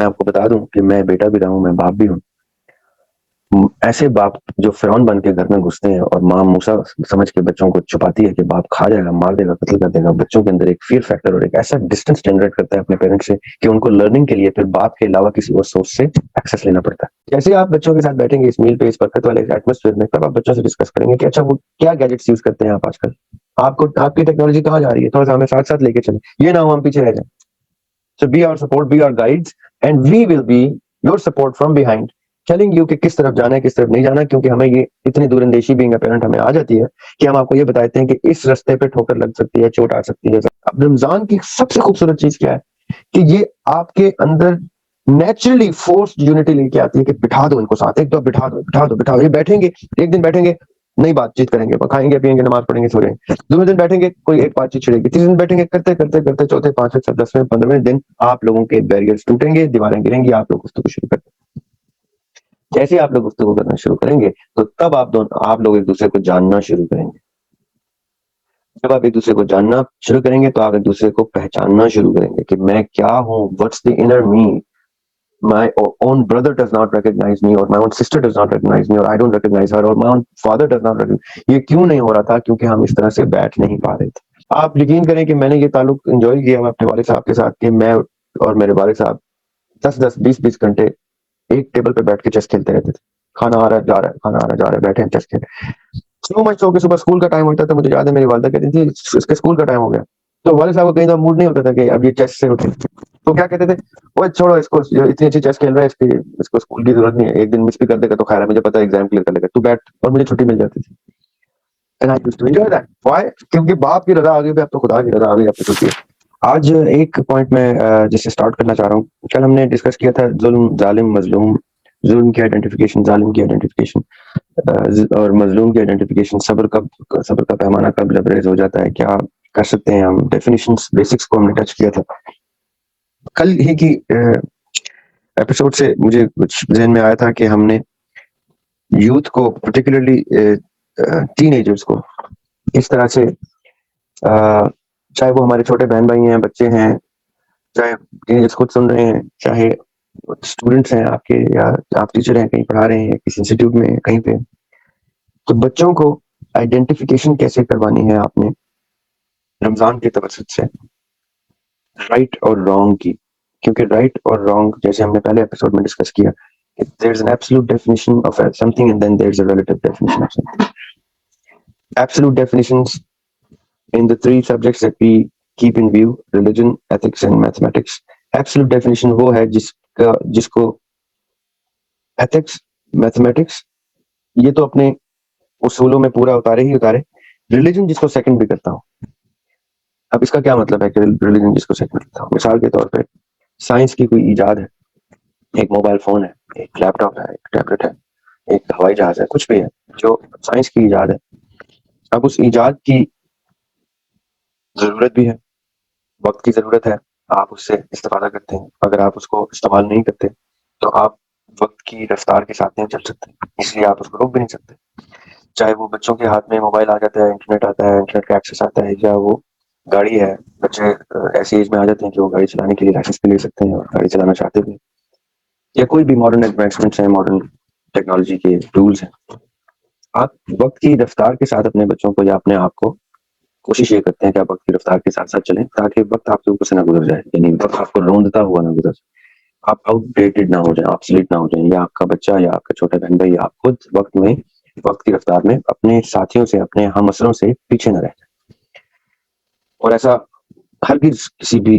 मैं आपको बता दूं कि मैं बेटा भी रहा हूं, मैं बाप भी हूं। ऐसे बाप जो फिरौन बन के घर में घुसते हैं और माँ मूसा समझ के बच्चों को छुपाती है कि बाप खा जाएगा, मार देगा, कत्ल कर देगा, बच्चों के अंदर एक फियर फैक्टर और एक ऐसा डिस्टेंस जनरेट करता है अपने पेरेंट्स से कि उनको लर्निंग के लिए फिर बाप के अलावा किसी और सोर्स से एक्सेस लेना पड़ता है। जैसे आप बच्चों के साथ बैठेंगे इस मील पे, इस बरकत वाले एटमोस्फेयर में, तब आप बच्चों से डिस्कस करेंगे कि अच्छा वो क्या गैजेट्स यूज करते हैं आप आजकल, आपको आपकी टेक्नोलॉजी कहाँ जा रही है, थोड़ा सा हमें साथ साथ लेके चले, ये ना हो हम पीछे रह जाए। So be our support, be our guides, and we will be your support from behind, telling you कि किस तरफ जाना है, किस तरफ नहीं जाना, क्योंकि हमें ये इतनी दूरंदेशी बीइंग अ पेरेंट हमें आ जाती है कि हम आपको ये बताते हैं कि इस रास्ते पे ठोकर लग सकती है, चोट आ सकती है। अब रमजान की सबसे खूबसूरत चीज क्या है कि ये आपके अंदर नेचुरली फोर्स्ड यूनिटी लेके आती है कि बिठा दो इनको साथ, एक दो बिठा दो बिठा दो बिठा दो, ये बैठेंगे, एक दिन बैठेंगे नई बातचीत करेंगे, खाएंगे पियेंगे, नमाज पढ़ेंगे, सो जाएंगे, दूसरे दिन बैठेंगे कोई एक बातचीत छिड़ेगी, तीसरे दिन बैठेंगे, करते करते करते चौथे पांचवें 10वें 15वें दिन आप लोगों के बैरियर्स टूटेंगे, दीवारें गिरेंगी, आप लोग गुफ्तगू शुरू करते, जैसे आप लोग गुफ्तगू करना शुरू करेंगे तो तब आप लोग एक दूसरे को जानना शुरू करेंगे। जब आप एक दूसरे को जानना शुरू करेंगे तो आप एक दूसरे को पहचानना शुरू करेंगे कि मैं क्या हूँ, what's the inner me, my own brother does not recognize me, or my own sister does not recognize me, or I don't recognize her, or my own father does not recognize। ये क्यों नहीं हो रहा था? क्योंकि हम इस तरह से बैठ नहीं पा रहे थे। आप यकीन करें कि मैंने ये ताल्लुक एंजॉय किया अपने वालिद साहब के साथ कि मैं और मेरे वालिद साहब 10-10 20-20 घंटे एक टेबल पे बैठ के चेस खेलते रहते थे। खाना आ रहा है जा रहा है, खाना आ रहा है जा रहा है, बैठे हैं चेस खेल। सो मच सो कि सुबह स्कूल का टाइम होता था, मुझे याद है मेरी वालिदा कहती थी इसके स्कूल का टाइम हो गया, तो वालिद साहब को कहीं तो मूड नहीं होता था कि अब ये चेस से उठे, तो क्या कहते थे, ओए छोड़ो इसको, इतनी अच्छी चेस खेल रहा है, इसको स्कूल की जरूरत नहीं है, एक दिन मिस भी कर देगा तो खैर है, मुझे पता है एग्जाम क्लियर कर लेगा, तू बैठ, और मुझे छुट्टी मिल जाती थी। And I used to enjoy that. Why? क्योंकि बाप की रजा आ गई, अब तो खुदा की रजा आ गई, अब तो छुट्टी है। आज एक पॉइंट में जिससे स्टार्ट करना चाह रहा हूँ, कल हमने डिस्कस किया था जुल्म, जालिम, मजलूम, जुल्म की आइडेंटिफिकेशन, जालिम की आइडेंटिफिकेशन और मजलूम की आइडेंटिफिकेशन, सब्र का पैमाना कब लबरेज हो जाता है, क्या कर सकते हैं हम, डेफिनेशंस, बेसिक्स को हमने टच किया था। कल ही की एपिसोड से मुझे कुछ ज़हन में आया था कि हमने यूथ को पर्टिकुलरली टीनेजर्स को इस तरह से चाहे वो हमारे छोटे बहन भाई हैं, बच्चे हैं, चाहे टीनेजर्स खुद सुन रहे हैं, चाहे स्टूडेंट्स हैं आपके, या आप टीचर हैं कहीं पढ़ा रहे हैं किसी इंस्टीट्यूट में कहीं पे, तो बच्चों को आइडेंटिफिकेशन कैसे करवानी है आपने रमजान के तवसत से, राइट और रॉन्ग की। क्योंकि राइट और रॉन्ग जैसे हमने पहले एपिसोड में डिस्कस किया, there's an absolute definition of something and then there's a relative definition of something. Absolute definitions in the three subjects that we keep in view, religion, ethics and mathematics. Absolute definition वो है जिसको ethics, mathematics ये तो अपने उसूलों में पूरा उतारे ही उतारे, रिलीजन जिसको सेकंड भी करता हूँ। अब इसका क्या मतलब है कि रिलीजन जिसको सेकंड करता हूँ? मिसाल के तौर पे साइंस की कोई इजाद है, एक मोबाइल फोन है, एक लैपटॉप है, एक टैबलेट है, एक हवाई जहाज है, कुछ भी है जो साइंस की इजाद है। अब उस इजाद की जरूरत भी है, वक्त की जरूरत है, आप उससे इस्तेफादा करते हैं, अगर आप उसको इस्तेमाल नहीं करते तो आप वक्त की रफ्तार के साथ नहीं चल सकते, इसलिए आप उसको रोक भी नहीं सकते। चाहे वो बच्चों के हाथ में मोबाइल आ जाता है, इंटरनेट आता है, इंटरनेट का एक्सेस आता है, या वो गाड़ी है, बच्चे ऐसी एज में आ जाते हैं कि वो गाड़ी चलाने के लिए लाइसेंस भी ले सकते हैं और गाड़ी चलाना चाहते भी, या कोई भी मॉडर्न एडवांसमेंट्स हैं, मॉडर्न टेक्नोलॉजी के टूल्स हैं, आप वक्त की रफ्तार के साथ अपने बच्चों को या अपने आप को कोशिश ये करते हैं कि आप वक्त की रफ्तार के साथ साथ चलें, ताकि वक्त आपके ऊपर से ना गुजर जाए, यानी वक्त आपको रौंदता हुआ ना गुजर जाए, आप आउटडेटेड ना हो जाए, ऑब्सोलीट ना हो जाए, या आपका बच्चा या आपका छोटा बहन भाई, आप खुद वक्त की रफ्तार में अपने साथियों से, अपने हम असरों से पीछे न रह जाए। और ऐसा हरगिज किसी भी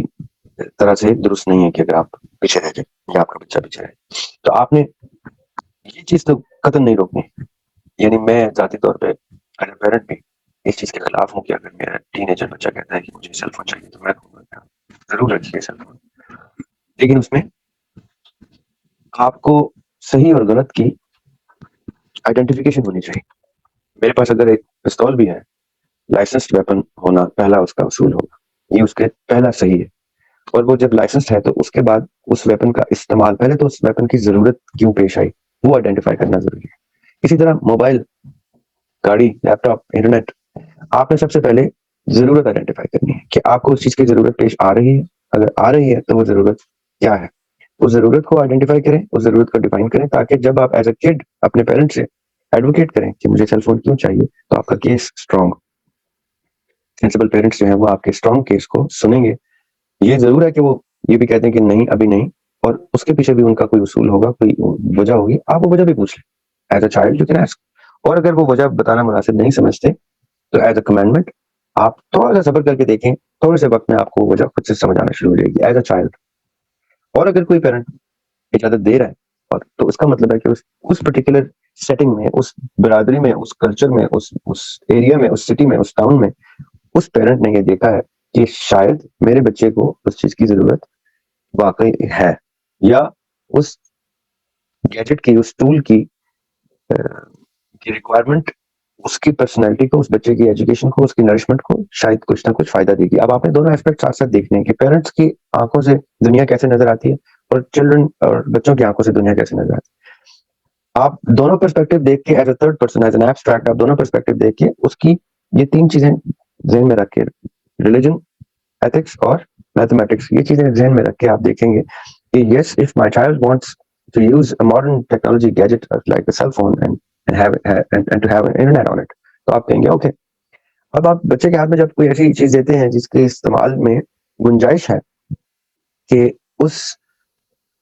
तरह से दुरुस्त नहीं है कि अगर आप पीछे रह जाए या आपका बच्चा पीछे रहे, तो आपने ये चीज तो कतई नहीं रोकनी। यानी मैं जाती तौर पे एज अ पेरेंट भी इस चीज के खिलाफ हूँ कि अगर मेरा टीनेजर बच्चा कहता है कि मुझे सेलफोन चाहिए तो मैं कहूँगा जरूर रखिए सेलफोन, लेकिन उसमें आपको सही और गलत की आइडेंटिफिकेशन होनी चाहिए। मेरे पास अगर एक पिस्तौल भी है, लाइसेंस्ड वेपन होना पहला उसका उसूल होगा, ये उसके पहला सही है। और वो जब लाइसेंस्ड है तो उसके बाद उस वेपन का इस्तेमाल, पहले तो उस वेपन की जरूरत क्यों पेश आई वो आइडेंटिफाई करना जरूरी है। इसी तरह मोबाइल, गाड़ी, लैपटॉप, इंटरनेट, आपने सबसे पहले जरूरत आइडेंटिफाई करनी है कि आपको उस चीज की जरूरत पेश आ रही है, अगर आ रही है तो वो जरूरत क्या है। उस ज़रूरत को आइडेंटिफ़ाई करें, उस ज़रूरत को डिफ़ाइन करें, ताकि जब आप एज़ अ किड अपने पेरेंट्स से एडवोकेट करें कि मुझे सेल फ़ोन क्यों चाहिए, तो आपका केस स्ट्रॉन्ग, सेंसिबल पेरेंट्स जो हैं वो आपके स्ट्रॉन्ग केस को सुनेंगे। ये ज़रूर है कि वो ये भी कहते हैं कि नहीं, अभी नहीं, और उसके पीछे भी उनका कोई उसूल होगा, कोई वजह होगी। आप वो वजह भी पूछ लें। As a child you can ask, और अगर वो वजह बताना मुनासिब नहीं समझते, तो एज़ अ कमांडमेंट आप थोड़ा-सा सब्र करके देखें, थोड़े से वक़्त में आपको वजह खुद से समझ आना शुरू हो जाएगी एज़ अ चाइल्ड। और अगर कोई पेरेंट इजाज़त दे रहा है, और तो इसका मतलब है कि उस पर्टिकुलर सेटिंग में, उस बिरादरी में, उस कल्चर में, उस एरिया में, उस सिटी में, उस टाउन में, उस पेरेंट ने ये देखा है कि शायद मेरे बच्चे को उस चीज़ की ज़रूरत वाक़ई है, या उस गैजेट की, उस टूल की रिक्वायरमेंट उसकी पर्सनैलिटी को, उस बच्चे की एजुकेशन को, उसकी नरिशमेंट को शायद कुछ ना कुछ फ़ायदा देगी। अब आपने दोनों एस्पेक्ट साथ-साथ देखने हैं कि पेरेंट्स की आँखों से दुनिया कैसे नज़र आती है, और चिल्ड्रन और बच्चों की आँखों से दुनिया कैसे नज़र आती है। आप दोनों पर्सपेक्टिव देख के as a third person, as an abstract, आप दोनों पर्सपेक्टिव देख के उसकी ये 3 चीज़ें ज़हन में रख के, रिलिजन, एथिक्स और मैथमेटिक्स, ये चीज़ें ज़हन में रख के आप देखेंगे कि yes, if my child wants to use a modern technology gadget like a cell phone and to have internet on it, तो आप कहेंगे ओके। अब आप बच्चे के हाथ में जब कोई ऐसी चीज़ देते हैं जिसके इस्तेमाल में गुंजाइश है कि उस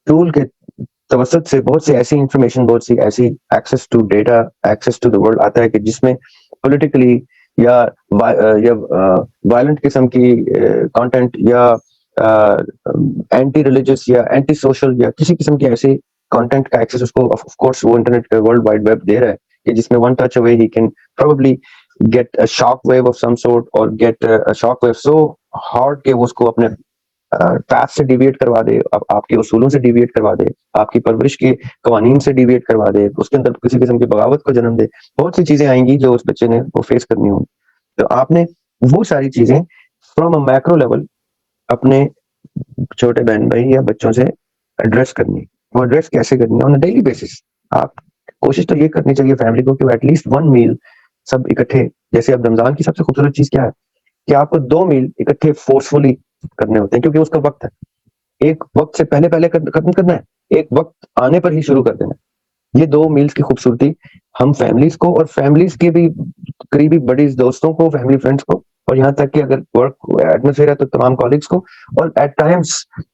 टूल के तवसत से बहुत सी ऐसी इंफॉर्मेशन, बहुत सी ऐसी access to data, access to the world आता है कि जिसमें पॉलिटिकली या वायलेंट किस्म की कंटेंट, या एंटी रिलीजियस या एंटी सोशल या किसी किस्म की ऐसी कंटेंट का एक्सेस उसको ऑफ कोर्स वो इंटरनेट वर्ल्ड वाइड वेब दे रहा है कि जिसमें one touch away he can probably get a shock wave of some sort, और get a shock wave so hard कि वो उसको अपने पैथ से डिविएट करवा दे, आपके उसूलों से डिविएट करवा दे, आपकी परवरिश के कवानीन से डिविएट करवा दे, उसके अंदर किसी किस्म की बगावत को जन्म दे। बहुत सी चीज़ें आएँगी जो उस बच्चे ने वो फेस करनी होंगी। तो आपने वो सारी चीज़ें फ्रॉम अ मैक्रो लेवल अपने छोटे बहन-भाई या बच्चों से एड्रेस करनी है। वो एड्रेस कैसे करनी है? On a daily basis. आप कोशिश तो ये करनी चाहिए फैमिली को कि एटलीस्ट 1 मील सब इकट्ठे, जैसे अब रमज़ान की सबसे खूबसूरत चीज़ क्या है? कि आपको 2 मील इकट्ठे फोर्सफुली करने होते हैं, क्योंकि उसका वक़्त है। एक वक़्त से पहले-पहले खत्म करना है, एक वक़्त आने पर ही शुरू कर देना है। ये 2 मील्स की खूबसूरती हम फैमिलीज़ को, और फैमिलीज़ के भी करीबी बडीज़ दोस्तों को, फैमिली फ्रेंड्स को, और यहाँ तक कि अगर वर्क एटमॉस्फेयर है तो तमाम कॉलीग्स को, और एट टाइम्स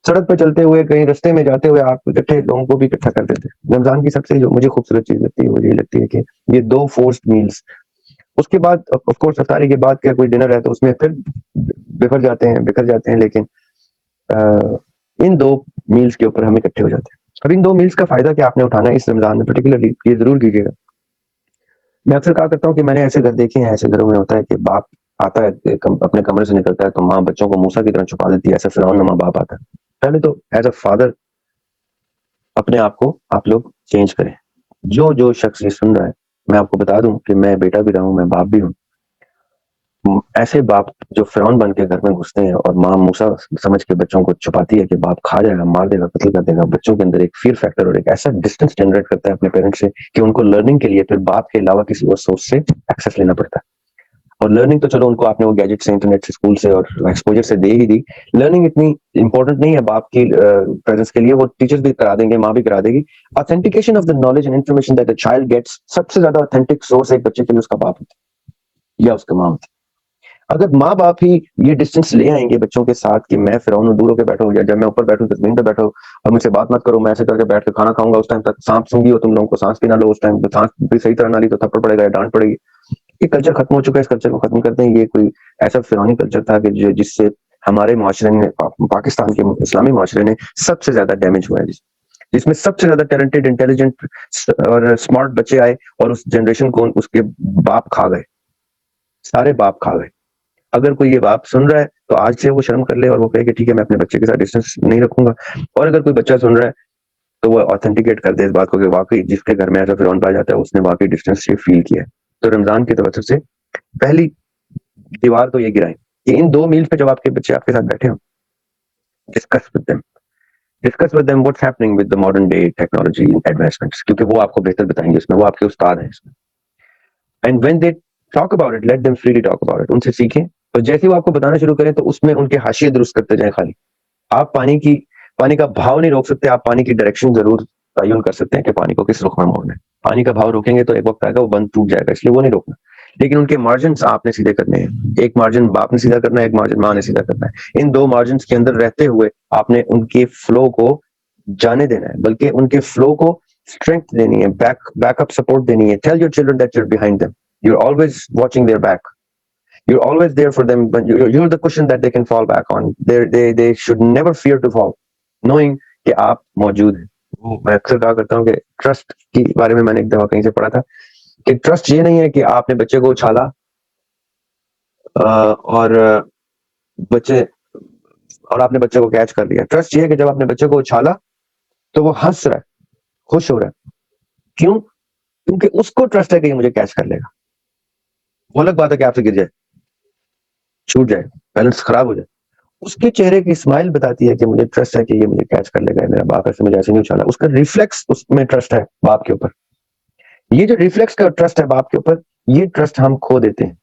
सड़क पे चलते हुए, कहीं रास्ते में जाते हुए आप इकट्ठे लोगों को भी इकट्ठा कर देते हैं। रमज़ान की सबसे जो मुझे खूबसूरत चीज़ लगती है, वो ये लगती है कि ये 2 फोर्स्ड मील्स, उसके बाद ऑफ कोर्स इफ्तारी के बाद क्या कोई डिनर है तो उसमें फिर बिखर जाते हैं, लेकिन इन 2 मील्स के ऊपर हम इकट्ठे हो जाते हैं। अब इन 2 मील्स का फ़ायदा क्या आपने उठाना है इस रमज़ान में पर्टिकुलरली, ये ज़रूर कीजिएगा। मैं अक्सर कहा करता हूँ कि मैंने ऐसे घर देखे हैं, ऐसे घरों में होता है कि बाप आता है, अपने कमरे से निकलता है तो माँ बच्चों को मूसा की तरह छुपा देती है, ऐसा फिरौन-नुमा बाप आता है। पहले तो एज़ अ फादर अपने आप को आप लोग चेंज करें। जो शख्स ये सुन रहा है, मैं आपको बता दूँ कि मैं बेटा भी रहा हूँ, मैं बाप भी हूँ। ऐसे बाप जो फिरौन बन के घर में घुसते हैं और माँ मूसा समझ के बच्चों को छुपाती है कि बाप खा जाएगा, मार देगा, कत्ल कर देगा, बच्चों के अंदर एक फ़ियर फैक्टर और एक ऐसा डिस्टेंस जनरेट करता है अपने पेरेंट्स से कि उनको लर्निंग के लिए फिर बाप के अलावा किसी और सोर्स से एक्सेस लेना पड़ता है। और लर्निंग तो चलो उनको आपने वो गैजेट से, इंटरनेट से, स्कूल से और एक्सपोज़र से दे ही दी। लर्निंग इतनी इम्पोर्टेंट नहीं है बाप की प्रेज़ेंस के लिए, वो टीचर्स भी करा देंगे, माँ भी करा देगी। Authentication of the knowledge and information that the child gets, सबसे ज़्यादा ऑथेंटिक सोर्स एक बच्चे के लिए उसका बाप होता है या उसकी माँ होती है। अगर माँ-बाप ही ये डिस्टेंस ले आएँगे बच्चों के साथ कि मैं फ़िरौन हूँ, दूर होके बैठो, या जब मैं ऊपर बैठूँ तो ज़मीन पे बैठो और मुझसे बात मत करो, मैं ऐसे करके बैठ के खाना खाऊँगा, उस टाइम तक साँप सूंघी हो तुम लोगों को, साँस भी ना लो उस टाइम पे, साँस भी सही तरह ना ली तो थप्पड़ पड़ेगा या डाँट पड़ेगी। ये कल्चर खत्म हो चुका है, इस कल्चर को खत्म करते हैं। ये कोई ऐसा फ़िरौनी कल्चर था कि जो जिससे हमारे मुआशरे ने, पाकिस्तान के इस्लामी मुआशरे ने सबसे ज़्यादा डैमेज हुआ है, जिसमें सबसे ज़्यादा टैलेंटेड, इंटेलिजेंट और स्मार्ट बच्चे आए और उस जनरेशन को उसके बाप खा गए, सारे बाप खा गए। अगर कोई ये बात सुन रहा है तो आज से वो शर्म कर ले और वो कहे कि ठीक है, मैं अपने बच्चे के साथ डिस्टेंस नहीं रखूँगा। और अगर कोई बच्चा सुन रहा है तो वो ऑथेंटिकेट कर दे इस बात को कि वाक़ई जिसके घर में ऐसा फिरौन पाया जाता है उसने वाक़ई डिस्टेंस ये फ़ील किया है। तो रमज़ान की तवज्जो से पहली दीवार तो ये गिराएँ कि इन 2 मील्स पे जब आपके बच्चे आपके साथ बैठे हों, discuss with them, what's happening with the modern day technology advancements, क्योंकि वो आपको बेहतर बताएँगे इसमें, वो आपके उस्ताद हैं इसमें। And when they talk about it, let them freely talk about it, उनसे सीखें। और जैसे ही वो आपको बताना शुरू करें तो उसमें उनके हाशिए दुरुस्त करते जाएँ खाली। आप पानी की पानी का भाव नहीं रोक सकते, आप पानी की डायरेक्शन जरूर तयन कर सकते हैं कि पानी को किस रुख में मोड़ना है। पानी का भाव रोकेंगे तो एक वक्त आएगा वो बंद टूट जाएगा, इसलिए वो नहीं रोकना। लेकिन उनके मार्जिन आपने सीधे करने हैं। एक मार्जिन बाप ने सीधा करना है, एक मार्जिन माँ ने सीधा करना है। इन दो मार्जिन के अंदर रहते हुए आपने उनके फ्लो को जाने देना है, बल्कि उनके फ्लो को स्ट्रेंथ देनी है, बैकअप सपोर्ट देनी है। Tell your children that you are behind them, you are always watching their back, you're always there for them, but you're the cushion that they can fall back on. They should never fear to fall, knowing कि आप मौजूद हैं। वो मैं अक्सर कहा करता हूँ कि ट्रस्ट के बारे में मैंने एक दफा कहीं से पढ़ा था कि ट्रस्ट ये नहीं है कि आपने बच्चे को उछाला और बच्चे और आपने बच्चे को कैच कर लिया। ट्रस्ट ये है कि जब आपने बच्चे को उछाला तो वो हंस रहा है, खुश हो रहा है। क्यों? क्योंकि उसको ट्रस्ट है कि ये मुझे कैच कर लेगा। वो अलग बात है कि आपसे गिर जाए, छूट जाए, बैलेंस खराब हो जाए, उसके चेहरे की स्माइल बताती है कि मुझे ट्रस्ट है कि ये मुझे कैच कर लेगा, मेरा बाप ऐसे मुझे ऐसे नहीं उछाला। उसका रिफ्लेक्स उसमें ट्रस्ट है बाप के ऊपर। ये जो रिफ्लेक्स का ट्रस्ट है बाप के ऊपर, ये ट्रस्ट हम खो देते हैं,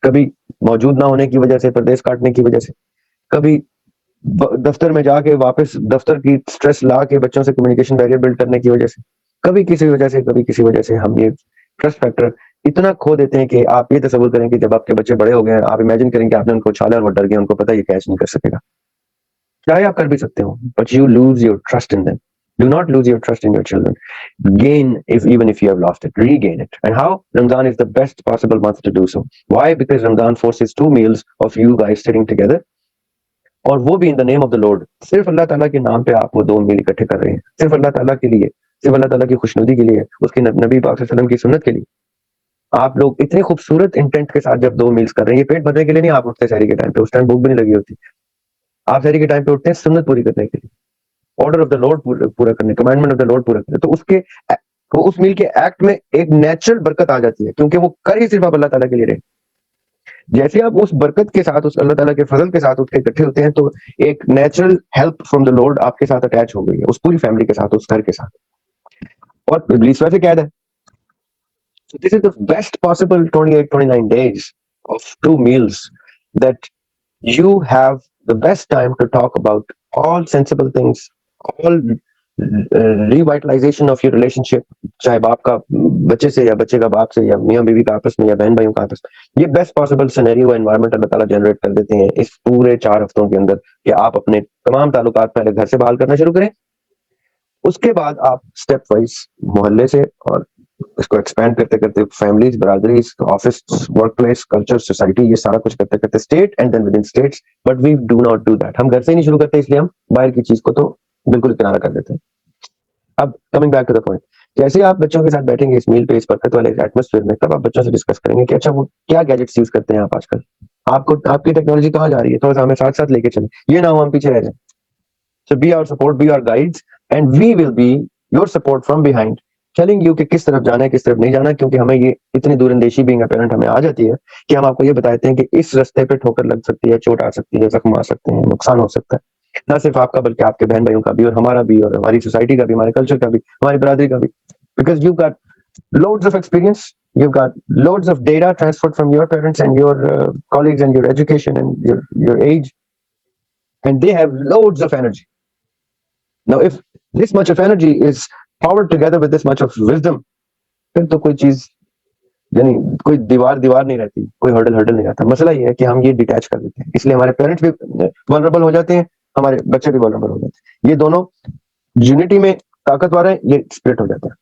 कभी मौजूद ना होने की वजह से, प्रदेश काटने की वजह से, कभी दफ्तर में जाके वापस दफ्तर की स्ट्रेस ला के बच्चों से कम्युनिकेशन बैरियर बिल्ड करने की वजह से, कभी किसी वजह से, कभी किसी वजह से हम ये ट्रस्ट फैक्टर इतना खो देते हैं कि आप ये तस्वीर करें कि जब आपके बच्चे बड़े हो गए, आप इमेजिन करें कि आपने उनको उछाला और वो डर गए, उनको पता है ये कैच नहीं कर सकेगा। चाहे आप कर भी सकते हो, but you lose your trust in them. Do not lose your trust in your children. Gain, even if you have lost it, regain it. And how? Ramadan is the best possible month to do so. Why? Because Ramadan forces 2 meals of you guys sitting together, और वो भी in the name of the Lord. सिर्फ अल्लाह ताला के नाम पे आप वो 2 मील इकट्ठे कर रहे हैं, सिर्फ अल्लाह ताला के लिए, सिर्फ अल्लाह ताला की खुशनुदी के लिए, उसके नबी पाक सल्लल्लाहु अलैहि वसल्लम की सुन्नत के लिए। आप लोग इतने खूबसूरत इंटेंट के साथ जब 2 मील्स कर रहे हैं, ये पेट भरने के लिए नहीं आप उठते सहरी के टाइम पे, उस टाइम भूख भी नहीं लगी होती। आप सहरी के टाइम पे उठते हैं सुन्नत पूरी करने के लिए, ऑर्डर ऑफ द लॉर्ड पूरा करने, कमांडमेंट ऑफ द लॉर्ड पूरा करने। तो उसके वो उस मील के एक्ट में एक नेचुरल बरकत आ जाती है, क्योंकि वो कर ही सिर्फ आप अल्लाह ताला के लिए रहे। जैसे आप उस बरकत के साथ, उस अल्लाह ताला के फजल के साथ उठ के इकट्ठे होते हैं, तो एक natural help from the Lord आपके साथ अटैच हो गई है, उस पूरी फैमिली के साथ, उस घर के साथ। और इब्लीस वैसे कैद है। So this is the best possible 28-29 days of 2 meals that you have the best time to talk about all sensible things, all revitalization of your relationship, चाहे बाप का बच्चे से या बच्चे का बाप से या मियाँ बीवी का आपस में या बहन भाइयों का आपस में। ये बेस्ट पॉसिबल सिनेरियो एनवायरनमेंट अल्लाह ताला जनरेट कर देते हैं इस पूरे 4 हफ्तों के अंदर कि आप अपने तमाम ताल्लुकात पहले घर से बहाल करना शुरू करें, उसके बाद आप स्टेप वाइज मोहल्ले से और इसको एक्सपैंड करते करते फैमिलीज, बरादरीज, office, work place, culture, society, ये सारा कुछ करते करते state and then within states. But we do not do that. हम घर से ही नहीं शुरू करते, इसलिए हम बाहर की चीज को तो बिल्कुल किनारा कर देते हैं। अब coming back to the point, जैसे आप बच्चों के साथ बैठेंगे इस मील पे, इस बरकत वाले एटमोस्फेयर में, तब आप बच्चों से डिस्कस करेंगे कि अच्छा वो क्या गैजेट्स यूज करते हैं आप आजकल, आपको आपकी टेक्नोलॉजी कहाँ जा रही है, थोड़ा सा हमें साथ साथ लेके चले, ये ना हो हम पीछे रह जाए। So be our support, be our guides, and we will be your support from behind, telling you कि किस तरफ जाना है, किस तरफ नहीं जाना। क्योंकि हमें ये इतनी दूरंदेशी बीइंग अ पेरेंट हमें आ जाती है कि हम आपको ये बताते हैं कि इस रास्ते पे ठोकर लग सकती है, चोट आ सकती है, जख्म आ सकते हैं, नुकसान हो सकता है, ना सिर्फ आपका बल्कि आपके बहन भाइयों का भी, और हमारा भी, और हमारी सोसाइटी का भी, हमारे कल्चर का भी, हमारी बरादरी का भी। Because you got loads of experience, you've got loads of data transferred from your parents and your colleagues and your education and your age, and they have loads of energy. Now if this much of energy is powered together with this much of wisdom, फिर तो कोई चीज, यानी कोई दीवार नहीं रहती, कोई हर्डल नहीं रहता। मसला ये है कि हम ये डिटैच कर देते हैं, इसलिए हमारे पेरेंट्स भी वल्नरेबल हो जाते हैं, हमारे बच्चे भी वल्नरेबल हो जाते हैं। ये दोनों यूनिटी में ताकतवर है, ये स्प्लिट हो जाता है।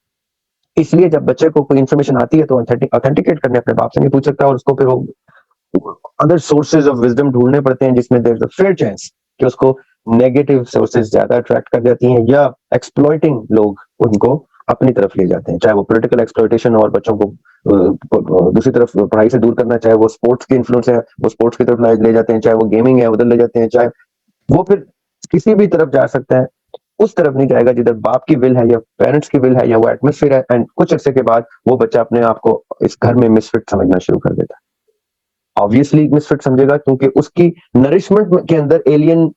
इसलिए जब बच्चे को कोई इन्फॉर्मेशन आती है तो ऑथेंटिकेट करने अपने बाप से नहीं पूछ सकता, और उसको फिर वो अदर सोर्सेज ऑफ विजडम ढूंढने पड़ते हैं, जिसमें there is a fair chance कि उसको नेगेटिव सोर्सेज ज्यादा अट्रैक्ट कर जाती हैं, या एक्सप्लॉइटिंग लोग उनको अपनी तरफ ले जाते हैं, चाहे वो पॉलिटिकल एक्सप्लॉइटेशन और बच्चों को दूसरी तरफ पढ़ाई से दूर करना, चाहे वो स्पोर्ट्स के इन्फ्लुएंस है वो स्पोर्ट्स की तरफ ले जाते हैं, चाहे वो गेमिंग है उधर ले जाते हैं, चाहे वो फिर किसी भी तरफ जा सकता है, उस तरफ नहीं जाएगा जिधर बाप की विल है या पेरेंट्स की विल है या वो एटमोस्फेयर है। एंड कुछ अरसे के बाद वो बच्चा अपने आप को इस घर में मिसफिट समझना शुरू कर देता है। ऑब्वियसली मिसफिट समझेगा क्योंकि उसकी नरिशमेंट के अंदर एलियन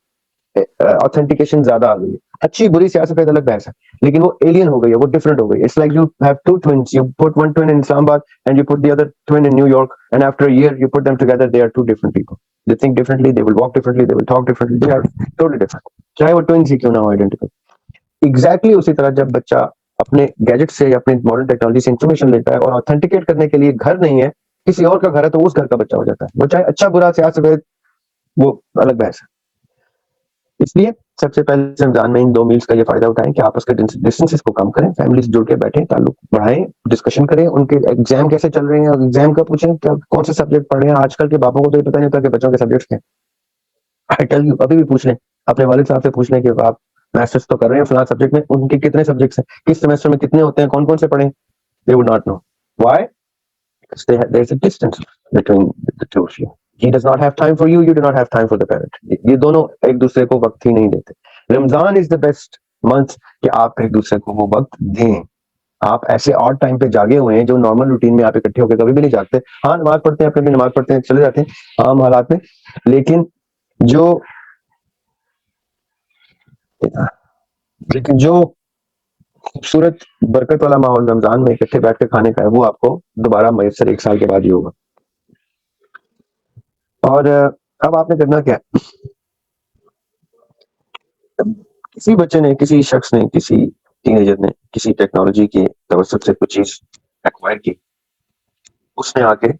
ऑथेंटिकेशन ज्यादा आ गई है। अच्छी बुरी सियासत पे अलग बहस है, लेकिन वो एलियन हो गई है, वो डिफरेंट हो गई है। It's like you have two twins, you put one twin in Islamabad and you put the other twin in New York, and after a year you put them together, they are two different people. they think differently, they will walk differently, they will talk differently, they are totally different, चाहे वो twins ही क्यों ना हो identical. Exactly उसी तरह जब बच्चा अपने गैजेट से या अपने मॉडर्न टेक्नोलॉजी से इंफॉर्मेशन लेता है और ऑथेंटिकेट करने के लिए घर नहीं है, किसी और का घर है, तो उस घर का बच्चा हो जाता है, वो चाहे अच्छा बुरा सियासत सफेद, वो अलग बहस है। इसलिए सबसे पहले रमजान में इन 2 मील्स का ये फायदा उठाएं कि आपस के डिस्टेंसेस को कम करें, फैमिली से जुड़ के बैठें, ताल्लुक बढ़ाएं, डिस्कशन करें, उनके एग्जाम कैसे चल रहे हैं, एग्जाम का पूछें, क्या कौन से सब्जेक्ट पढ़ रहे हैं। आजकल के बापों को तो ये पता नहीं होता कि बच्चों के सब्जेक्ट्स क्या हैं। आई टेल यू, अभी भी पूछ लें, अपने वालिद साहब से पूछ लें कि आप मास्टर्स तो कर रहे हैं फलां सब्जेक्ट में, उनके कितने सब्जेक्ट्स हैं, किस सेमेस्टर में कितने होते हैं, कौन कौन से पढ़ें, they would not know. Why? There's a distance between the two of you. He does not have time for you, you do not have time for the parent. ये दोनों एक दूसरे को वक्त ही नहीं देते। Ramzan is the best month कि आप एक दूसरे को वो वक्त दें। आप ऐसे ऑड टाइम पे जागे हुए हैं जो नॉर्मल रूटीन में आप इकट्ठे होकर कभी भी नहीं जागते। हाँ, नमाज पढ़ते हैं, अपने नमाज पढ़ते हैं, चले जाते हैं आम हालात में, लेकिन जो खूबसूरत बरकत वाला माहौल रमजान में इकट्ठे बैठ के खाने का है, वो आपको दोबारा मैसर 1 साल के बाद ही होगा। और अब आपने करना क्या है, किसी बच्चे ने, किसी शख्स ने, किसी टीनेजर ने किसी टेक्नोलॉजी के तवज्जुह से कुछ चीज एक्वायर की, उसने आके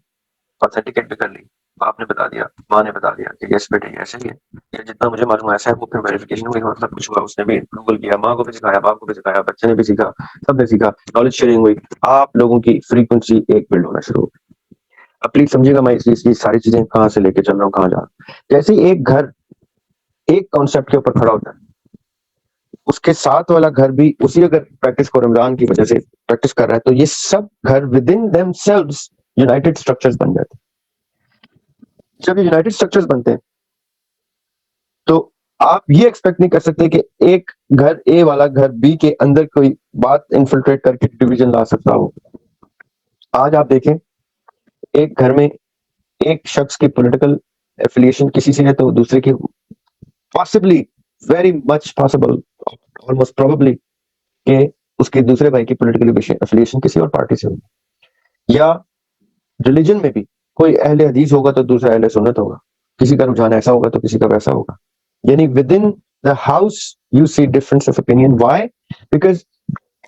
ऑथेंटिकेट भी कर ली, बाप ने बता दिया, माँ ने बता दिया कि यस बेटे ऐसे ही है, ये जितना मुझे मालूम ऐसा है, वो फिर वेरिफिकेशन हुई, मतलब कुछ हुआ, उसने भी गूगल किया, माँ को भी सिखाया, बाप को भी सिखाया, बच्चे ने भी सीखा, सबने सीखा, नॉलेज शेयरिंग हुई, आप लोगों की फ्रीक्वेंसी एक बिल्ड होना शुरू हो गई। अब प्लीज समझिएगा, मैं इस सारी चीजें कहाँ से लेके चल रहा हूँ, कहाँ जा रहा हूँ। जैसे एक घर एक कॉन्सेप्ट के ऊपर खड़ा होता है, उसके साथ वाला घर भी उसी अगर प्रैक्टिस को रमजान की वजह से प्रैक्टिस कर रहा है, तो ये सब घर with in themselves United structures बन जाते हैं। जब ये यूनाइटेड स्ट्रक्चर्स बनते हैं तो आप ये एक्सपेक्ट नहीं कर सकते कि एक घर ए वाला घर बी के अंदर कोई बात इन्फिल्ट्रेट करके डिवीजन ला सकता हो। आज आप देखें, एक घर में एक शख्स की पॉलिटिकल एफिलिएशन किसी से है तो दूसरे की possibly, very much possible, almost probably कि उसके दूसरे भाई की पॉलिटिकल एफिलिएशन किसी और पार्टी से होगी। या रिलीजन में भी कोई अहले हदीस होगा तो दूसरा अहले सुन्नत होगा, किसी का रुझान ऐसा होगा तो किसी का वैसा होगा। यानी within the house you see difference of opinion. Why? Because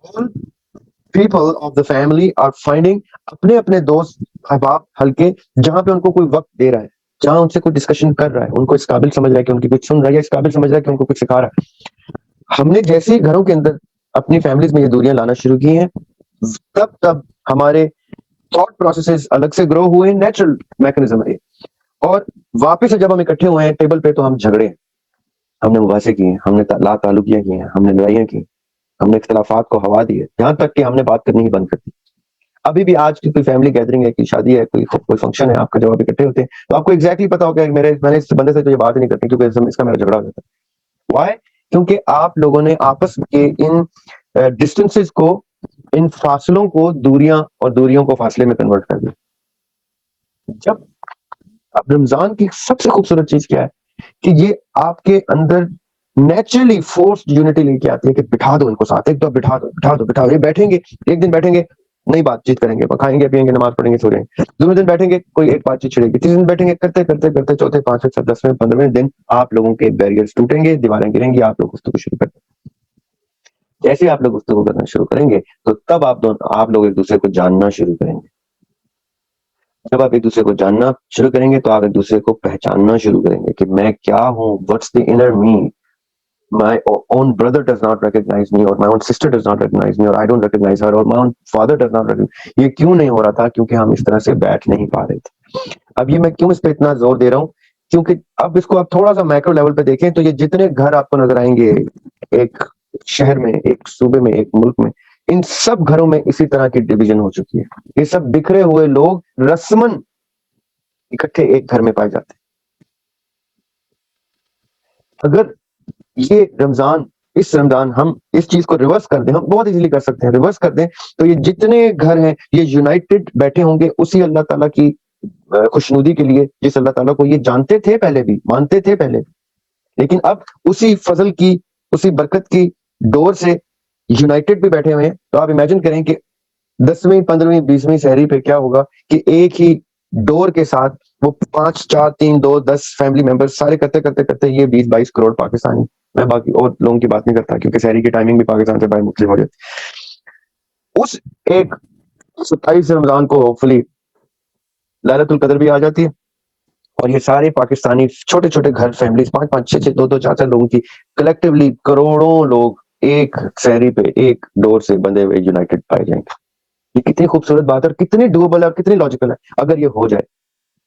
all people of the family are finding अपने अपने दोस्त अहबाब हल्के, जहां पे उनको कोई वक्त दे रहा है, जहां उनसे कोई डिस्कशन कर रहा है, उनको इस काबिल समझ रहा है कि उनकी कुछ सुन रहा है, या इस काबिल समझ रहा है कि उनको कुछ सिखा रहा है। हमने जैसे ही घरों के अंदर अपनी फैमिलीज में ये दूरियां लाना शुरू की हैं, तब हमारे थॉट प्रोसेसेस अलग से ग्रो हुए, नेचुरल मैकेनिज्म है। और वापस से जब हम इकट्ठे हुए हैं टेबल पे, तो हम झगड़े, हमने मुबासे किए, हमने ताल्लुकियां की हैं, हमने लड़ाइयां की, हमने इख्तिलाफात को हवा दी है, यहाँ तक कि हमने बात करनी ही बंद कर दी। अभी भी आज की कोई फैमिली गैदरिंग है, कोई शादी है, कोई फंक्शन है आपका, जब आप इकट्ठे होते हैं तो आपको एग्जैक्टली पता होगा मैंने इस बंदे से तो ये बात ही नहीं करती क्योंकि इसका मेरा झगड़ा हो जाता है। व्हाई? क्योंकि आप लोगों ने आपस के इन डिस्टेंसेस को, इन फासलों को दूरियां और दूरियों को फासले में कन्वर्ट कर दिया। जब अब रमजान की सबसे खूबसूरत चीज क्या है कि ये आपके अंदर नेचुरली फोर्स्ड यूनिटी लेके आती है कि बिठा दो इनको साथ, एक तो बिठा दो, ये बैठेंगे, एक दिन बैठेंगे, नई बातचीत करेंगे, खाएंगे पियेंगे, नमाज पढ़ेंगे, सो जाएंगे, दूसरे दिन बैठेंगे, कोई एक बातचीत छिड़ेगी, तीसरे दिन बैठेंगे, करते करते करते चौथे, पांचवें, 10वें, 15वें दिन आप लोगों के बैरियर्स टूटेंगे, दीवारें गिरेंगी, आप लोग गुफ्तगू शुरू करेंगे। जैसे आप लोग गुफ्तगू करना शुरू करेंगे तो तब आप लोग एक दूसरे को जानना शुरू करेंगे। जब आप एक दूसरे को जानना शुरू करेंगे तो आप एक दूसरे को पहचानना शुरू करेंगे कि मैं क्या हूं, what's the inner me. My own brother does not recognize me, or my own sister does not recognize me, or I don't recognize her, or my own father does not recognize। ये क्यों नहीं हो रहा था? क्योंकि हम इस तरह से बैठ नहीं पा रहे थे। अब ये मैं क्यों इस पे इतना जोर दे रहा हूँ? क्योंकि अब इसको आप थोड़ा सा मैक्रो लेवल पे देखें तो ये जितने घर आपको नजर आएंगे एक शहर में, एक सूबे में, एक मुल्क में, इन सब घरों में इसी तरह की डिवीजन हो चुकी है। ये सब बिखरे हुए लोग रस्मन इकट्ठे एक घर में पाए जाते हैं। अगर ये इस रमजान हम इस चीज को रिवर्स कर दें, हम बहुत इजीली कर सकते हैं, रिवर्स कर दें, तो ये जितने घर हैं ये यूनाइटेड बैठे होंगे उसी अल्लाह ताला की खुशनुदी के लिए, जिस अल्लाह ताला को ये जानते थे पहले भी, मानते थे पहले भी, लेकिन अब उसी फजल की, उसी बरकत की डोर से यूनाइटेड भी बैठे हुए हैं। तो आप इमेजिन करें कि 10वीं 15वीं 20वीं सहरी पे क्या होगा कि एक ही डोर के साथ वो 5, 4, 3, 2, 10 फैमिली मेंबर्स सारे करते ये 20-22 करोड़ पाकिस्तानी। मैं बाकी और लोगों की बात नहीं करता क्योंकि शहरी की टाइमिंग भी पाकिस्तान से बाय मुख्तलिफ हो जाती। उस एक 27 रमजान को होपफुली लैलतुल कदर भी आ जाती है और ये सारे पाकिस्तानी छोटे-छोटे घर फैमिलीज 5-5, 6-6, 2-2, 4-4 लोगों की कलेक्टिवली करोड़ों लोग एक सहरी पे एक डोर से बंधे हुए यूनाइटेड पाए जाएंगे। ये कितनी खूबसूरत बात है और कितनी डूएबल है और कितनी लॉजिकल है अगर ये हो जाए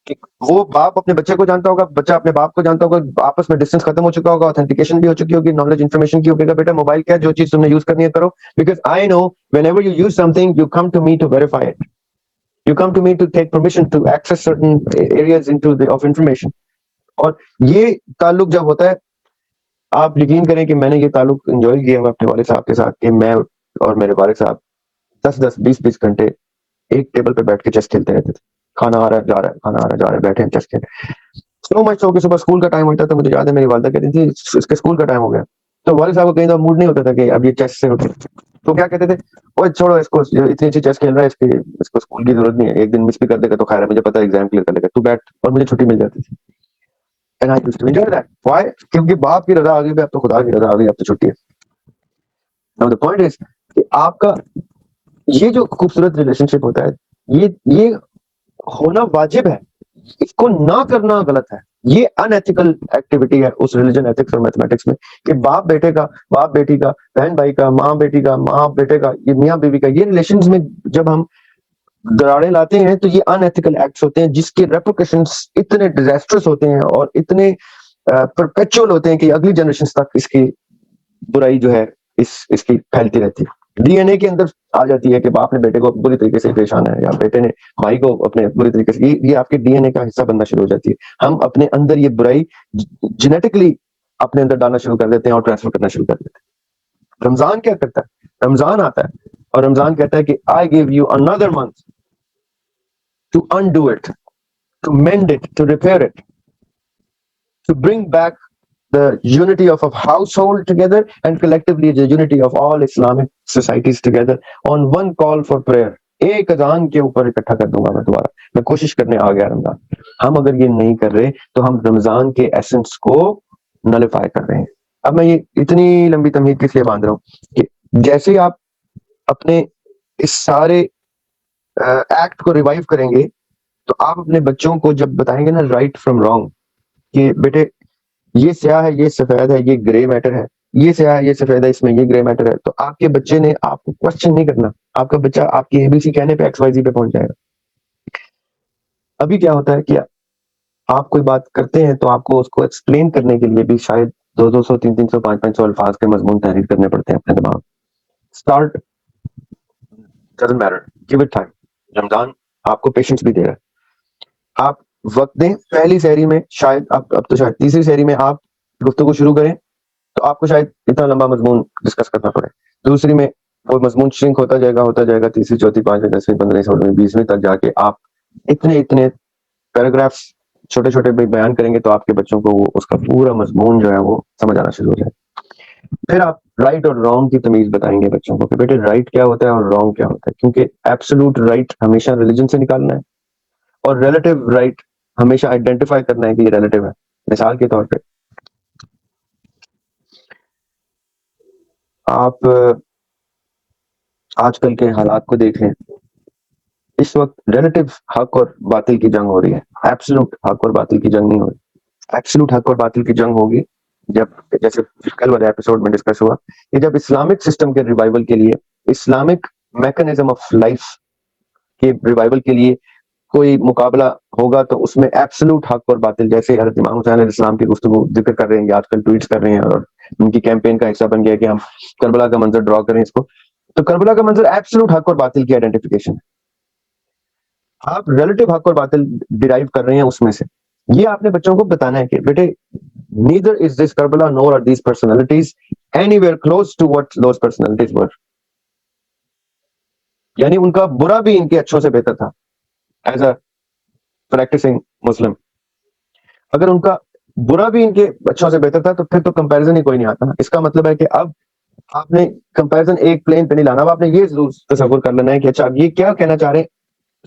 कि वो बाप अपने बच्चे को जानता होगा, बच्चा अपने बाप को जानता होगा, आपस में डिस्टेंस खत्म हो चुका होगा, ऑथेंटिकेशन भी हो चुकी होगी, नॉलेज इन्फॉर्मेशन की होगी, बेटा मोबाइल क्या है, जो चीज तुमने यूज करनी है करो, because I know whenever you use something you come to me to verify it, you come to me to take permission to access certain areas into the of information। और ये ताल्लुक जब होता है, आप यकीन करें कि मैंने ये ताल्लुक एंजॉय किया हुआ अपने वाले साहब के साथ कि मैं और मेरे वाले साहब 10-10, 20-20 घंटे एक टेबल पे बैठ के चेस खेलते रहते थे। खाना आ रहा है, जा रहा है, खाना आ रहा है, जा रहा है, बैठे हैं चेस खेल। सो मच सो कि सुबह स्कूल का टाइम होता था, मुझे याद है मेरी वालिदा कहती थी इसके स्कूल का टाइम हो गया, तो वाले साहब को कहीं तो मूड नहीं होता था कि अब ये चेस से उठे, तो क्या कहते थे, ओए छोड़ो इसको, इतनी अच्छी चेस खेल रहा है, इसको स्कूल की जरूरत नहीं है, एक दिन मिस भी कर देगा तो खैर है, मुझे पता है एग्जाम क्लियर कर लेगा, तू बैठ, और मुझे छुट्टी मिल जाती थी। And I used to enjoy that. Why? क्योंकि बाप की रजा आ गई, अब तो खुदा की रजा आ गई, अब तो छुट्टी है। नाउ द पॉइंट इज कि आपका ये जो खूबसूरत रिलेशनशिप होता है, ये होना वाजिब है, इसको ना करना गलत है। ये अनएथिकल एक्टिविटी है उस रिलीजन, एथिक्स और मैथमेटिक्स में कि बाप बेटे का, बाप बेटी का, बहन भाई का, माँ बेटी का, माँ बेटे का, ये मियाँ बीवी का, ये रिलेशंस में जब हम दरारें लाते हैं तो ये अनएथिकल एक्ट्स होते हैं जिसके रेप्रिकॉशंस इतने डिजास्टर्स होते हैं और इतने परपेचुअल होते हैं कि अगली जनरेशन तक इसकी बुराई जो है इसकी फैलती रहती है। डीएनए के अंदर आ जाती है कि बाप ने बेटे को बुरी तरीके से पेश आना है या बेटे ने भाई को अपने बुरी तरीके से, ये आपके डीएनए का हिस्सा बनना शुरू हो जाती है। हम अपने अंदर ये बुराई जेनेटिकली अपने अंदर डालना शुरू कर देते हैं और ट्रांसफर करना शुरू कर देते हैं। रमजान क्या करता है? रमजान आता है और रमजान कहता है कि I give you another month to undo it, to mend it, to repair it, to bring back the unity of a household together and collectively the unity of all Islamic societies together on one call for prayer। एक अजान के ऊपर इकट्ठा कर दूंगा मैं दोबारा, मैं कोशिश करने आ गया रमजान। हम अगर ये नहीं कर रहे तो हम रमजान के एसेंस को नलिफाई कर रहे हैं। अब मैं ये इतनी लंबी तमहीद किस लिए बांध रहा हूँ कि जैसे आप अपने इस सारे एक्ट को रिवाइव करेंगे तो आप अपने बच्चों को जब बताएंगे ना राइट फ्रॉम रॉन्ग, कि बेटे ये स्याह है, ये सफेद है, ये ग्रे मैटर है, ये स्याह है, ये सफेद है, इसमें ये ग्रे मैटर है, तो आपके बच्चे ने आपको क्वेश्चन नहीं करना, आपका बच्चा आपकी एबीसी कहने पे XYZ पे पहुंच जाएगा। अभी क्या होता है कि आप कोई बात करते हैं तो आपको उसको एक्सप्लेन करने के लिए भी शायद 200, 300, 500 अल्फाज के मजमून तहरीर करने पड़ते हैं अपने दिमाग। Start, doesn't matter, give it time. Ramzan आपको पेशेंस भी दे रहा है। आप वक्त दें, पहली सहरी में शायद अब तो शायद तीसरी सहरी में आप गुफ्तगू शुरू करें तो आपको शायद इतना लंबा मजमून डिस्कस करना पड़े। दूसरी में वो मजमून श्रिंक होता जाएगा, तीसरी, चौथी, 5वीं, 10वीं, 15वीं, 16वीं, 20वीं तक जाके आप इतने पैराग्राफ्स छोटे-छोटे बयान करेंगे तो आपके बच्चों को वो उसका पूरा मजमून जो है वो समझ आना शुरू हो जाए। फिर आप राइट और रॉन्ग की तमीज बताएंगे बच्चों को कि बेटे राइट क्या होता है और रॉन्ग क्या होता है, क्योंकि एब्सोल्यूट राइट हमेशा रिलीजन से निकालना है और रिलेटिव राइट हमेशा आइडेंटिफाई करना है कि ये रिलेटिव है। मिसाल के तौर पे आप आजकल के हालात को देख लें, इस वक्त रिलेटिव हक और बातिल की जंग हो रही है, एब्सोल्यूट हक और बातिल की जंग नहीं हो रही। एब्सोल्यूट हक और बातिल की जंग होगी जब, जैसे कल वाले एपिसोड में डिस्कस हुआ, कि जब इस्लामिक सिस्टम के रिवाइवल के लिए, इस्लामिक मैकेनिज्म ऑफ लाइफ के रिवाइवल के लिए कोई मुकाबला होगा तो उसमें एब्सोल्यूट हक और बातिल, जैसे हज़रत इमाम हुसैन अलैहिस्सलाम की गुफ्तगू जिक्र कर रहे हैं, आजकल ट्वीट्स कर रहे हैं और उनकी कैंपेन का हिस्सा बन गया कि हम करबला का मंजर ड्रॉ करें इसको, तो करबला का मंजर एब्सोल्यूट हक और बातिल की आइडेंटिफिकेशन है। आप रिलेटिव हक और बातिल डिराइव कर रहे हैं उसमें से। ये आपने बच्चों को बताना है कि बेटे neither is this Karbala nor are these personalities anywhere close to what those personalities were. यानी उनका बुरा भी इनके अच्छों से बेहतर था एज अ प्रैक्टिसिंग मुस्लिम। अगर उनका बुरा भी इनके अच्छों से बेहतर था तो फिर तो कंपैरिजन ही कोई नहीं आता। इसका मतलब है कि अब आपने कंपैरिजन एक प्लेन पे नहीं लाना, अब आपने ये जरूर तसव्वुर कर लेना है कि अच्छा अब ये क्या कहना चाह रहे हैं,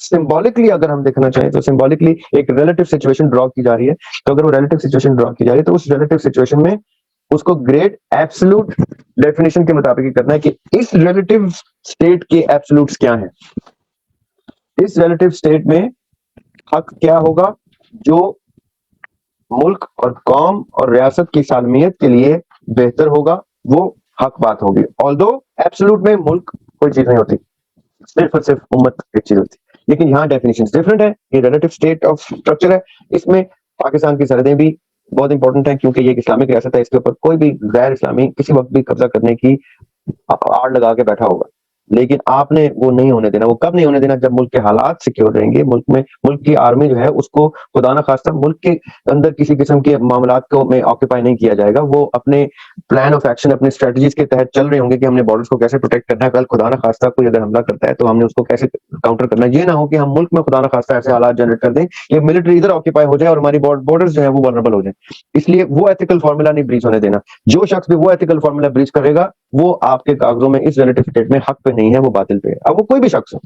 सिंबॉलिकली अगर हम देखना चाहें तो सिंबॉलिकली एक रिलेटिव सिचुएशन ड्रॉ की जा रही है, तो अगर वो रिलेटिव सिचुएशन ड्रॉ की जा रही है तो उस रिलेटिव सिचुएशन में उसको ग्रेट एब्सोल्यूट डेफिनेशन के मुताबिक ही करना है कि इस रिलेटिव स्टेट के एब्सोल्यूट्स क्या हैं। इस रिलेटिव स्टेट में हक क्या होगा जो मुल्क और कौम और रियासत की सालमियत के लिए बेहतर होगा, वो हक बात होगी। ऑल्दो एब्सोल्यूट में मुल्क कोई चीज नहीं होती, सिर्फ और सिर्फ उम्मत एक चीज होती है, लेकिन यहाँ डेफिनेशन डिफरेंट है। ये रिलेटिव स्टेट ऑफ स्ट्रक्चर है, इसमें पाकिस्तान की सरहदें भी बहुत इंपॉर्टेंट है, क्योंकि ये एक इस्लामिक रियासत है, इसके ऊपर कोई भी गैर इस्लामी किसी वक्त भी कब्जा करने की आड़ लगा के बैठा होगा, लेकिन आपने वो नहीं होने देना। वो कब नहीं होने देना? जब मुल्क के हालात सिक्योर रहेंगे, मुल्क में मुल्क की आर्मी जो है उसको खुदा ना खास्ता मुल्क के अंदर किसी किस्म के मामलात को में ऑक्यूपाई नहीं किया जाएगा। वो अपने प्लान ऑफ एक्शन, अपने स्ट्रेटजीज के तहत चल रहे होंगे कि हमने बॉर्डर्स को कैसे प्रोटेक्ट करना है। कल खुदा ना खास्ता कोई अगर हमला करता है तो हमने उसको कैसे काउंटर करना है। ये ना हो कि हम मुल्क में खुदा ना खास्ता ऐसे हालात जनरेट कर दें कि मिलिट्री इधर ऑक्यूपाई हो जाए और हमारी बॉर्डर्स जो है वो वल्नरेबल हो जाए। इसलिए वो एथिकल फॉर्मूला नहीं ब्रीच होने देना। जो शख्स भी वो एथिकल फॉर्मूला ब्रीच करेगा वो आपके कागजों में इस रिलेटिव स्टेट में हक पे नहीं है, वो बातिल पे है। अब वो कोई भी शख्स हो,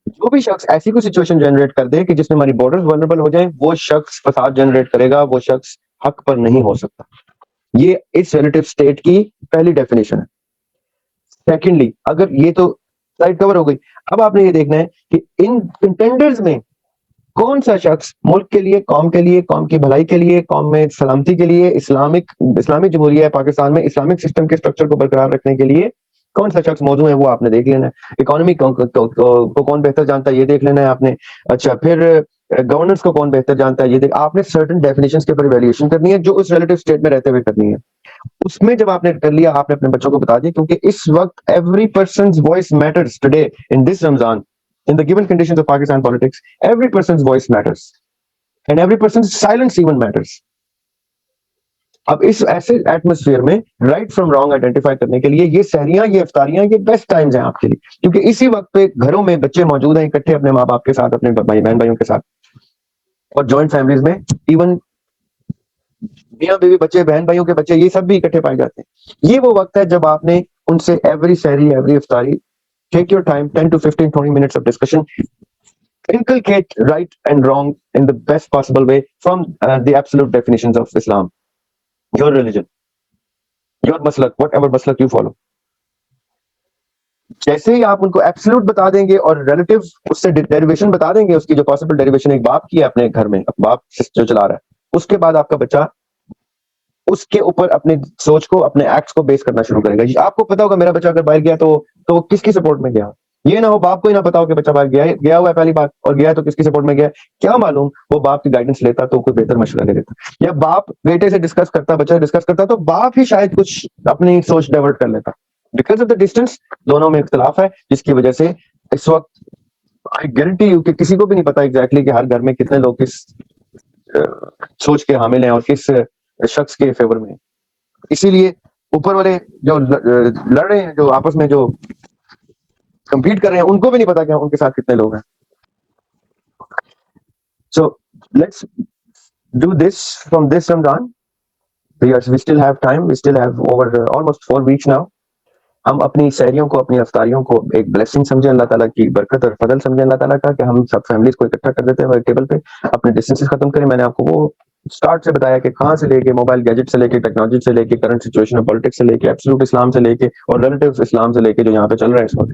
जो भी शख्स ऐसी कोई सिचुएशन जनरेट कर दे कि जिसमें हमारी बॉर्डर्स वल्नरेबल हो जाए, वो शख्स फसाद जनरेट करेगा, वो शख्स हक पर नहीं हो सकता। ये इस रिलेटिव स्टेट की पहली डेफिनेशन है। सेकेंडली, अगर ये तो साइड कवर हो गई, अब आपने ये देखना है कि इन इंटेंडर्स में कौन सा शख्स मुल्क के लिए, कौम के लिए, कौम की भलाई के लिए, कौम में सलामती के लिए, इस्लामिक जमहूरिया है पाकिस्तान में, इस्लामिक सिस्टम के स्ट्रक्चर को बरकरार रखने के लिए कौन सा शख्स मौजूद है, वो आपने देख लेना है। इकोनॉमी को कौन बेहतर जानता है, ये देख लेना है आपने। अच्छा, फिर गवर्नेंस को कौन बेहतर जानता है, ये देख। आपने सर्टेन डेफिनेशंस के ऊपर वैल्यूएशन करनी है जो उस रिलेटिव स्टेट में रहते हुए करनी है। उसमें जब आपने कर लिया, आपने अपने बच्चों को बता दिया, क्योंकि इस वक्त every persons voice matters today in this Ramzan, in the given conditions of Pakistan politics, every person's voice matters and every person's silence even matters. अब इस ऐसे एटमोस्फियर में राइट फ्रॉम रॉन्ग आइडेंटिफाई करने के लिए ये सहरियां, ये इफ्तारियां, ये बेस्ट टाइम्स हैं आपके लिए, क्योंकि इसी वक्त पे घरों में बच्चे मौजूद हैं इकट्ठे अपने माँ बाप के साथ, अपने भाई बहन भाइयों के साथ, और जॉइंट फैमिलीज में इवन मियाँ बीवी, बच्चे, बहन भाइयों के बच्चे, ये सब भी इकट्ठे पाए जाते हैं। ये वो वक्त है जब आपने उनसे एवरी सहरी, every इफ्तारी, take your time, 10 to 15, 20 minutes of discussion. Inculcate right and wrong in the best possible way from the absolute definitions of Islam, your religion, your maslak, whatever maslak you follow. जैसे ही आप उनको absolute बता देंगे और relative उससे derivation बता देंगे, उसकी जो पॉसिबल डेरिवेशन एक बाप की है अपने घर में, बाप जो चला रहा है, उसके बाद आपका बच्चा उसके ऊपर अपनी सोच को, अपने एक्ट्स को बेस करना शुरू करेगा। आपको पता होगा मेरा बच्चा अगर बाहर गया तो किसकी सपोर्ट में गया। ये ना हो बाप को ही ना पता हो कि बच्चा बाहर गया हुआ है पहली बार, और गया तो किसकी सपोर्ट में गया, क्या मालूम वो बाप की गाइडेंस लेता तो कोई बेहतर मशवरा ले लेता, या बाप बेटे से डिस्कस करता, बच्चा डिस्कस करता तो बाप ही शायद कुछ अपनी सोच डाइवर्ट कर लेता। बिकॉज ऑफ द डिस्टेंस दोनों में इख्तलाफ है, जिसकी वजह से इस वक्त आई गारंटी यू कि किसी को भी नहीं पता एग्जैक्टली कि हर घर में कितने लोग किस सोच के हामिल हैं और किस शख्स के फेवर में। इसीलिए ऊपर वाले जो लड़ रहे हैं, जो आपस में जो कंपीट कर रहे हैं, उनको भी नहीं पता कि उनके साथ कितने लोग हैं। So let's do this from this Ramadan. We still have time. We still have over almost 4 weeks now. हम अपनी सहरियों को, अपनी अफ्तारियों को एक ब्लेसिंग समझें, अल्लाह ताला की बरकत और फजल समझें अल्लाह ताला का, कि हम सब फैमिलीज को इकट्ठा कर देते हैं टेबल पे, अपने डिस्टेंसेस खत्म करें। मैंने आपको वो स्टार्ट से बताया कि कहाँ से लेके मोबाइल गैजेट से लेके, टेक्नोलॉजी से लेके, करंट सिचुएशन ऑफ पॉलिटिक्स से लेके, एब्सोल्यूट इस्लाम से लेके और रिलेटिव इस्लाम से लेके जो यहाँ पे चल रहा है इस वक्त,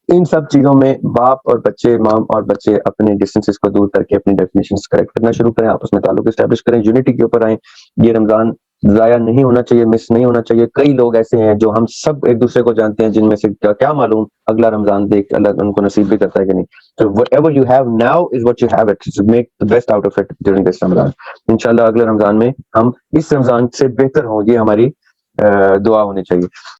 इन सब चीजों में बाप और बच्चे, माम और बच्चे अपने डिस्टेंसेस को दूर करके अपनी डेफिनेशंस करेक्ट करना शुरू करें, आपस में ताल्लुक एस्टैब्लिश करें, यूनिटी के ऊपर आए। ये रमजान जाया नहीं होना चाहिए, मिस नहीं होना चाहिए। कई लोग ऐसे हैं जो हम सब एक दूसरे को जानते हैं, जिनमें से क्या मालूम अगला रमजान देख अल्लाह उनको नसीब भी करता है कि नहीं। तो whatever you have now is what you have it, so make the best out of it during this Ramzan. इंशाल्लाह अगले रमजान में हम इस रमजान से बेहतर हों, ये हमारी दुआ होनी चाहिए।